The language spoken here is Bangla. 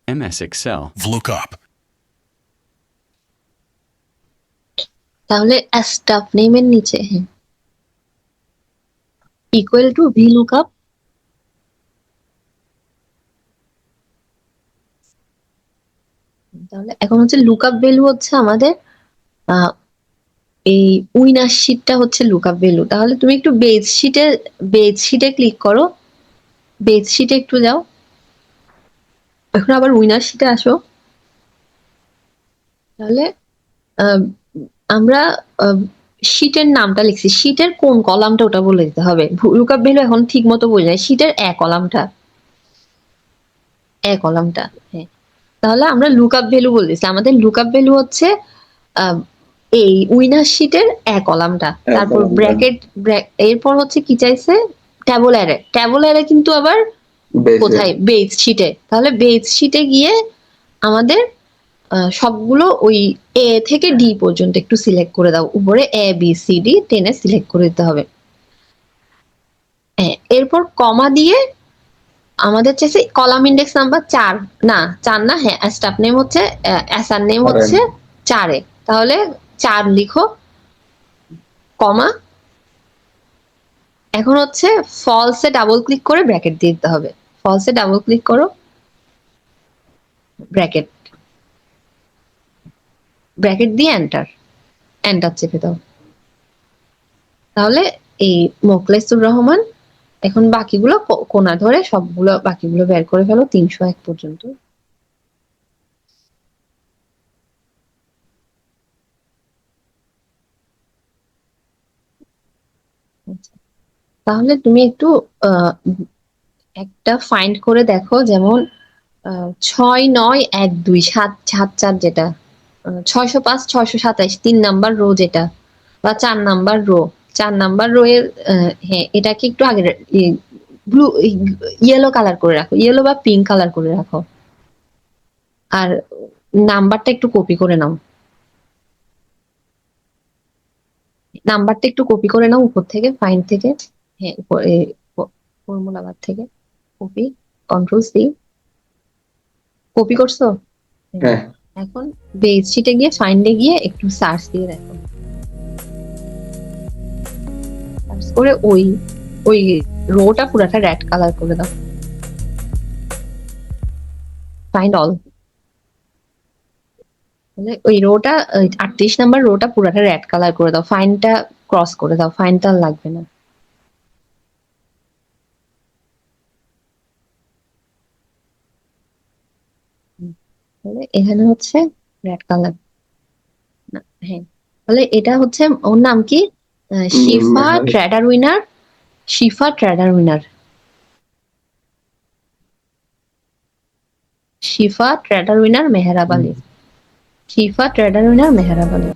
MS Excel, VLOOKUP, তাহলে স্টাফ নেমের নিচে ইকুয়াল টু VLOOKUP, তাহলে এখন হচ্ছে লুকআপ ভ্যালু হচ্ছে আমাদের এই উইনার শিটটা হচ্ছে লুকআপ ভ্যালু। তাহলে তুমি একটু বেজ শিটে ক্লিক করো, বেজ শিটে একটু যাও, এখন আবার উইনার শিটে আসো। তাহলে আহ, আমরা শিটের নামটা লিখছি, শিটের কোন কলামটা ওটা বলে দিতে হবে। লুকআপ ভ্যালু এখন ঠিক মতো বলে যায়, শিটের কলামটা হ্যাঁ। তাহলে আমরা লুকআপ ভ্যালু বলতেছি, আমাদের লুকআপ ভ্যালু হচ্ছে এই উইনার শিটের কলামটা, তারপর ব্র্যাকেট, এরপর হচ্ছে কি চাইছে, ট্যাবল অ্যারে কিন্তু আবার কোথায়, বেজ শিটে। তাহলে বেজ শিটে গিয়ে আমাদের সবগুলো ওই এ থেকে ডি পর্যন্ত একটু সিলেক্ট করে দাও, উপরে ABCD টেনে সিলেক্ট করে দিতে হবে। হ্যাঁ, এরপর কমা দিয়ে আমাদের চাইছে কলাম ইন্ডেক্স নাম্বার 4, না 4 না, হ্যাঁ স্টাফ নেম হচ্ছে অ্যাসার নেম হচ্ছে 4 তাহলে 4 লিখো, কমা, এখন হচ্ছে ফলসে ডাবল ক্লিক করে ব্র্যাকেট দিয়ে দিতে হবে। ফলসে ডাবল ক্লিক করো, ব্র্যাকেট দিয়ে এন্টার চেপে দাও। তাহলে এই মোখলেসুর রহমান, এখন বাকিগুলো কোনা ধরে সবগুলো বাকিগুলো বের করে ফেলো 301 পর্যন্ত। আচ্ছা, তাহলে তুমি একটু একটা ফাইন্ড করে দেখো, যেমন 6912774, যেটা 605 627 3 নাম্বার রো যেটা, বা 4 নাম্বার রো, 4 নাম্বার রো এর হ্যাঁ এটাকে একটু আগে ব্লু ইয়েলো কালার করে রাখো, ইয়েলো বা পিঙ্ক কালার করে রাখো, আর নাম্বারটা একটু কপি করে নাও, নাম্বারটা একটু কপি করে নাও উপর থেকে, ফাইন্ড থেকে, হ্যাঁ ফর্মুলা বার থেকে কপি, কন্ট্রোল C, কপি করছো? হ্যাঁ। এখন বেজ শিটে গিয়ে ফাইন্ডে গিয়ে একটু সার্চ দিয়ে দেখো, সার্চ করে ওই রোটা পুরাটা রেড কালার করে দাও, ফাইন্ড অল। মানে ওই রোটা 38 নাম্বার রোটা পুরাটা রেড কালার করে দাও, ফাইন্ডটা ক্রস করে দাও, ফাইন্ডটা লাগবে না। তাহলে এখানে হচ্ছে রেড কালার, হ্যাঁ তাহলে এটা হচ্ছে ওর নাম কি, শিফা ট্রেডার উইনার, শিফা ট্রেডার উইনার, শিফা ট্রেডার উইনার মেহরাব আলী, শিফা ট্রেডার উইনার মেহরাব আলী।